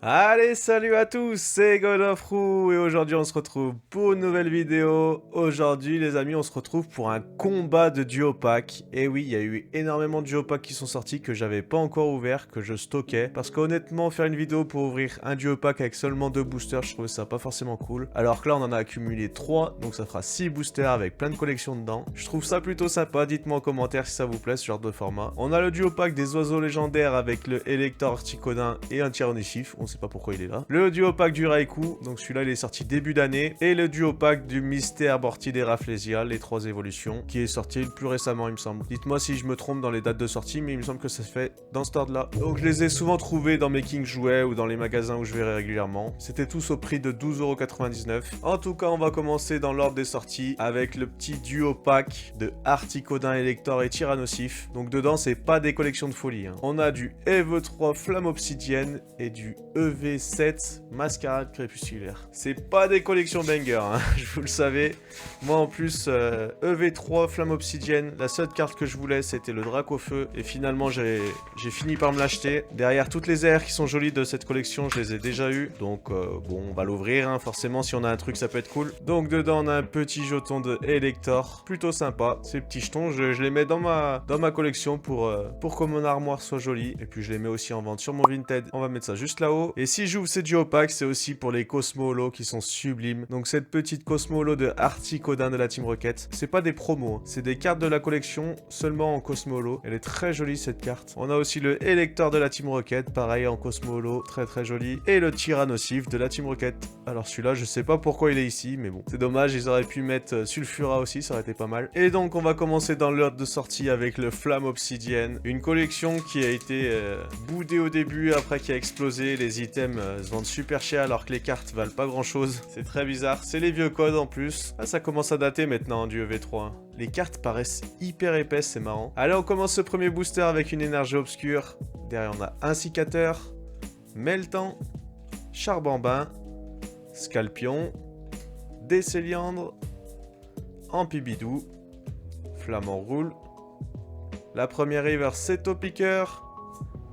Allez, salut à tous, c'est God of Ru et aujourd'hui on se retrouve pour une nouvelle vidéo. Aujourd'hui les amis, on se retrouve pour un combat de duo pack. Et oui, il y a eu énormément de duo packs qui sont sortis que j'avais pas encore ouvert, que je stockais. Parce qu'honnêtement, faire une vidéo pour ouvrir un duo pack avec seulement 2 boosters, je trouvais ça pas forcément cool. Alors que là on en a accumulé 3, donc ça fera 6 boosters avec plein de collections dedans. Je trouve ça plutôt sympa, dites-moi en commentaire si ça vous plaît ce genre de format. On a le duo pack des oiseaux légendaires avec le Elector Articodin et un Tyrannosaurus, on sait pas pourquoi il est là. Le duo pack du Raikou, donc celui-là il est sorti début d'année. Et le duo pack du Mystère Bortidé Rafflesia, les 3 évolutions, qui est sorti le plus récemment il me semble. Dites-moi si je me trompe dans les dates de sortie, mais il me semble que ça se fait dans ce ordre-là. Donc je les ai souvent trouvés dans mes King Jouets ou dans les magasins où je vais régulièrement. C'était tous au prix de 12,99 €. En tout cas, on va commencer dans l'ordre des sorties avec le petit duo pack de Articodin, Elector et Tyrannosaurus. Donc dedans, c'est pas des collections de folie, hein. On a du EV3 Flamme Obsidienne et du EV7 Mascarade Crépusculaire. C'est pas des collections banger, hein, je vous le savais. Moi en plus, EV3 Flamme Obsidienne, la seule carte que je voulais c'était le Dracofeu. Et finalement j'ai fini par me l'acheter. Derrière toutes les airs qui sont jolies de cette collection, je les ai déjà eues. Donc bon, on va l'ouvrir, hein, forcément si on a un truc ça peut être cool. Donc dedans on a un petit jeton de Elector, plutôt sympa. Ces petits jetons, je les mets dans ma collection pour que mon armoire soit jolie. Et puis je les mets aussi en vente sur mon Vinted. On va mettre ça juste là-haut. Et si j'ouvre ces duo packs, c'est aussi pour les Cosmo Holo qui sont sublimes. Donc cette petite Cosmo Holo de Articodin de la Team Rocket, c'est pas des promos, hein. C'est des cartes de la collection seulement en Cosmo Holo. Elle est très jolie cette carte. On a aussi le Elector de la Team Rocket, pareil en Cosmo Holo, très très joli. Et le Tyrannosaurus de la Team Rocket. Alors celui-là, je sais pas pourquoi il est ici, mais bon. C'est dommage, ils auraient pu mettre Sulfura aussi, ça aurait été pas mal. Et donc on va commencer dans l'ordre de sortie avec le Flamme Obsidienne. Une collection qui a été boudée au début, après qui a explosé. Les items se vendent super cher alors que les cartes valent pas grand chose. C'est très bizarre. C'est les vieux codes en plus. Ah, ça commence à dater maintenant du EV3. Les cartes paraissent hyper épaisses, c'est marrant. Allez, on commence ce premier booster avec une énergie obscure. Derrière, on a un cicateur, Meltan, Charbambin, Scalpion, Décéliandre, Ampibidou, Flamant Roule. La première reverse, c'est Topiqueur.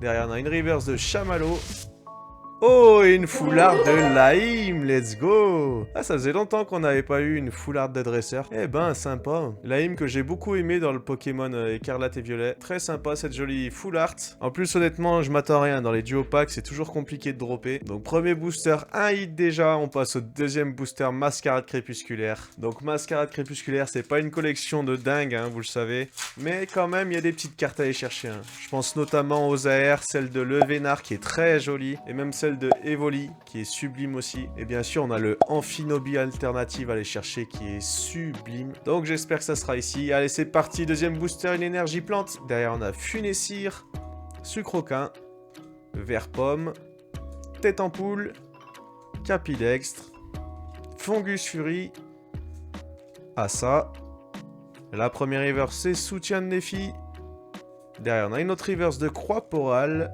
Derrière, on a une reverse de Chamallow. Oh, et une foularde de Laim, let's go! Ah, ça faisait longtemps qu'on n'avait pas eu une foularde d'adresseur. Eh ben, sympa. Laim que j'ai beaucoup aimé dans le Pokémon Écarlate et Violet. Très sympa cette jolie full art. En plus, honnêtement, je m'attends à rien. Dans les duo packs, c'est toujours compliqué de dropper. Donc, premier booster, un hit déjà. On passe au deuxième booster, Mascarade Crépusculaire. Donc, Mascarade Crépusculaire, c'est pas une collection de dingue, hein, vous le savez. Mais quand même, il y a des petites cartes à aller chercher, hein. Je pense notamment aux AR, celle de Levénard qui est très jolie. Et même celle de Evoli qui est sublime aussi. Et bien sûr, on a le Amphinobi alternative à aller chercher qui est sublime. Donc j'espère que ça sera ici. Allez, c'est parti. Deuxième booster, une énergie plante. Derrière, on a Funessire, Sucroquin, Vert Pomme, Tête en Poule, Capidextre, Fungus Fury, Assa. La première reverse, c'est Soutien de Nephi. Derrière, on a une autre reverse de Croix Porale.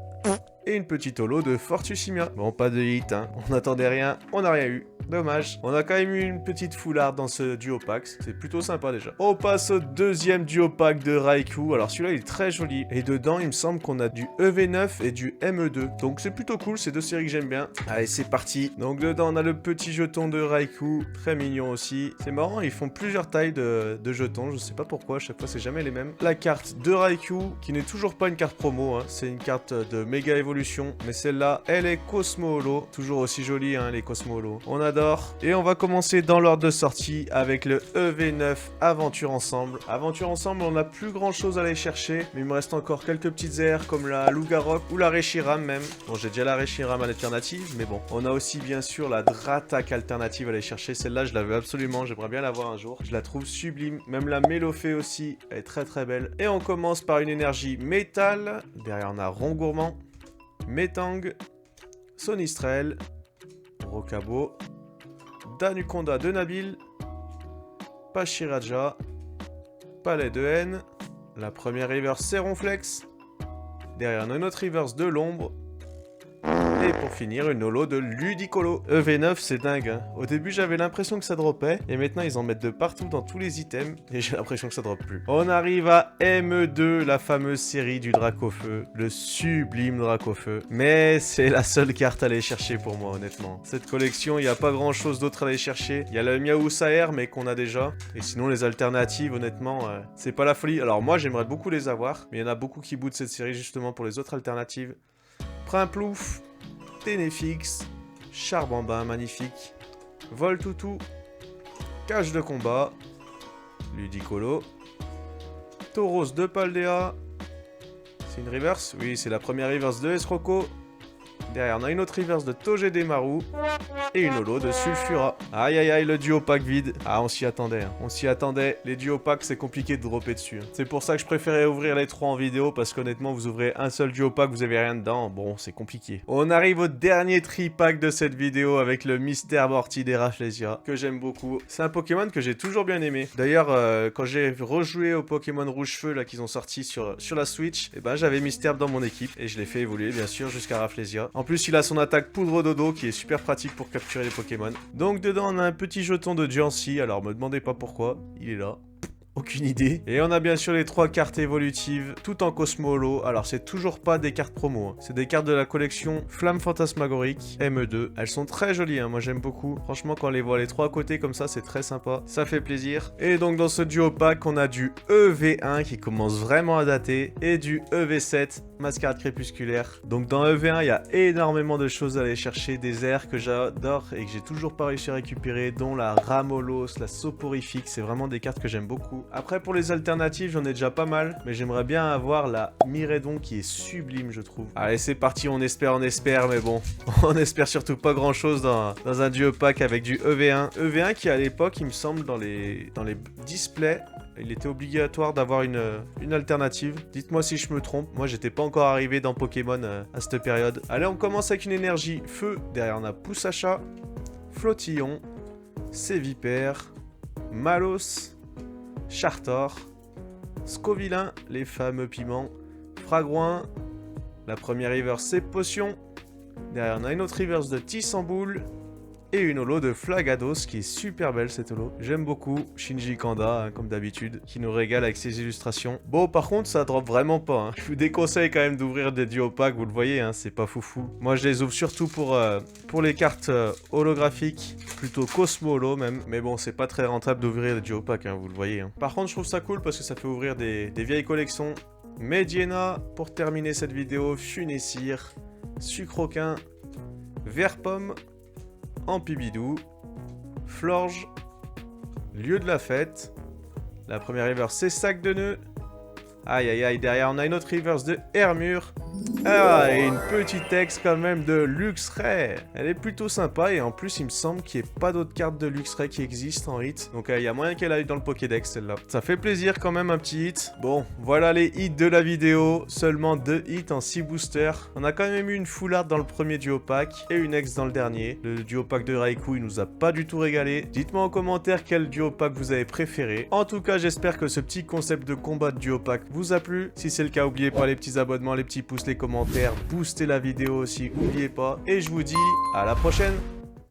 Et une petite holo de Fortusimia. Bon, pas de hit, hein. On n'attendait rien, on n'a rien eu. Dommage. On a quand même eu une petite foularde dans ce duo pack. C'est plutôt sympa déjà. On passe au deuxième duo pack de Raikou. Alors celui-là, il est très joli. Et dedans, il me semble qu'on a du EV9 et du ME2. Donc c'est plutôt cool. C'est deux séries que j'aime bien. Allez, c'est parti. Donc dedans, on a le petit jeton de Raikou. Très mignon aussi. C'est marrant, ils font plusieurs tailles de jetons. Je sais pas pourquoi. À chaque fois, c'est jamais les mêmes. La carte de Raikou, qui n'est toujours pas une carte promo, hein. C'est une carte de méga évolution. Mais celle-là, elle est Cosmo Holo. Toujours aussi jolie, hein, les Cosmo Holo. On adore. Et on va commencer dans l'ordre de sortie avec le EV9 Aventure Ensemble. Aventure Ensemble, on n'a plus grand chose à aller chercher, mais il me reste encore quelques petites airs comme la Lugarok ou la Reshiram même. Bon, j'ai déjà la Reshiram à l'alternative, mais bon. On a aussi bien sûr la Dratak alternative à aller chercher. Celle-là, je la veux absolument, j'aimerais bien l'avoir un jour. Je la trouve sublime. Même la Mélofée aussi, elle est très très belle. Et on commence par une énergie métal. Derrière, on a Rongourmand, Métang, Sonistrel, Rocabo, Danuconda de Nabil, Pachiraja, Palais de haine, la première reverse c'est Ronflex, derrière une autre reverse de l'ombre, Et pour finir, une holo de Ludicolo. EV9, c'est dingue, hein. Au début, j'avais l'impression que ça droppait, et maintenant, ils en mettent de partout dans tous les items, et j'ai l'impression que ça droppe plus. On arrive à ME2, la fameuse série du Dracofeu, le sublime Dracofeu. Mais c'est la seule carte à aller chercher pour moi, honnêtement. Cette collection, il n'y a pas grand-chose d'autre à aller chercher. Il y a le Miaou Saer, mais qu'on a déjà. Et sinon, les alternatives, honnêtement, c'est pas la folie. Alors moi, j'aimerais beaucoup les avoir, mais il y en a beaucoup qui boudent cette série, justement, pour les autres alternatives. Primplouf, Ténéfix, Charbambin, magnifique, Voltoutou, Cage de combat, Ludicolo, Tauros de Paldea, c'est une reverse? Oui, c'est la première reverse de Escroco. Derrière, on a une autre reverse de Togedemaru. Et une holo de Sulfura. Aïe aïe aïe, le duo pack vide. Ah, on s'y attendait. Hein. On s'y attendait. Les duo packs, c'est compliqué de dropper dessus. Hein. C'est pour ça que je préférais ouvrir les 3 en vidéo. Parce qu'honnêtement, vous ouvrez un seul duo pack, vous avez rien dedans. Bon, c'est compliqué. On arrive au dernier tri-pack de cette vidéo avec le Mystère Morty des Rafflesia. Que j'aime beaucoup. C'est un Pokémon que j'ai toujours bien aimé. D'ailleurs, quand j'ai rejoué au Pokémon Rouge-Feu là qu'ils ont sorti sur la Switch, et ben j'avais Mystère dans mon équipe. Et je l'ai fait évoluer, bien sûr, jusqu'à Rafflesia. En plus, il a son attaque Poudre Dodo qui est super pratique pour capturer les Pokémon. Donc dedans on a un petit jeton de Jancy, alors me demandez pas pourquoi, il est là. Aucune idée. Et on a bien sûr les 3 cartes évolutives, tout en Cosmo Holo. Alors c'est toujours pas des cartes promo, hein. C'est des cartes de la collection Flamme Fantasmagorique ME2. Elles sont très jolies, hein. Moi j'aime beaucoup. Franchement quand on les voit les 3 à côté comme ça, c'est très sympa. Ça fait plaisir. Et donc dans ce duo pack, on a du EV1 qui commence vraiment à dater et du EV7 Mascarade Crépusculaire. Donc dans EV1, il y a énormément de choses à aller chercher, des airs que j'adore et que j'ai toujours pas réussi à récupérer, dont la Ramolos, la Soporifique. C'est vraiment des cartes que j'aime beaucoup. Après pour les alternatives, j'en ai déjà pas mal, mais j'aimerais bien avoir la Miredon qui est sublime, je trouve. Allez, c'est parti, on espère, mais bon, on espère surtout pas grand chose dans un duo pack avec du EV1. EV1 qui à l'époque, il me semble, dans les displays, il était obligatoire d'avoir une alternative. Dites-moi si je me trompe. Moi, j'étais pas encore arrivé dans Pokémon à cette période. Allez, on commence avec une énergie feu. Derrière, on a Poussacha, Flottillon, Sévipère, Malos, Chartor, Scovillain, les fameux piments, Fragouin. La première reverse, c'est Potion. Derrière, on a une autre reverse de Tissamboule. Et une holo de Flagados qui est super belle cette holo. J'aime beaucoup Shinji Kanda, hein, comme d'habitude, qui nous régale avec ses illustrations. Bon, par contre, ça drop vraiment pas. Hein. Je vous déconseille quand même d'ouvrir des duo packs, vous le voyez, hein, c'est pas foufou. Moi, je les ouvre surtout pour les cartes holographiques, plutôt Cosmo Holo même. Mais bon, c'est pas très rentable d'ouvrir des duo packs, hein, vous le voyez. Hein. Par contre, je trouve ça cool parce que ça fait ouvrir des vieilles collections. Mediena, pour terminer cette vidéo, Funessir, Sucroquin, Vert-Pomme, Ampibidou, Florge, Lieu de la fête. La première reverse, c'est Sac de nœuds. Aïe aïe aïe, derrière on a une autre reverse de Hermure. Ah, et une petite texte quand même de Luxray. Elle est plutôt sympa et en plus il me semble qu'il n'y ait pas d'autres cartes de Luxray qui existent en hit. Donc il y a moyen qu'elle aille dans le Pokédex celle-là. Ça fait plaisir quand même un petit hit. Bon, voilà les hits de la vidéo. Seulement 2 hits en 6 boosters. On a quand même eu une full art dans le premier duo pack et une ex dans le dernier. Le duo pack de Raikou il nous a pas du tout régalé. Dites-moi en commentaire quel duo pack vous avez préféré. En tout cas j'espère que ce petit concept de combat de duo pack vous a plu. Si c'est le cas, n'oubliez pas les petits abonnements, les petits pouces, les commentaires, boostez la vidéo aussi, n'oubliez pas. Et je vous dis à la prochaine.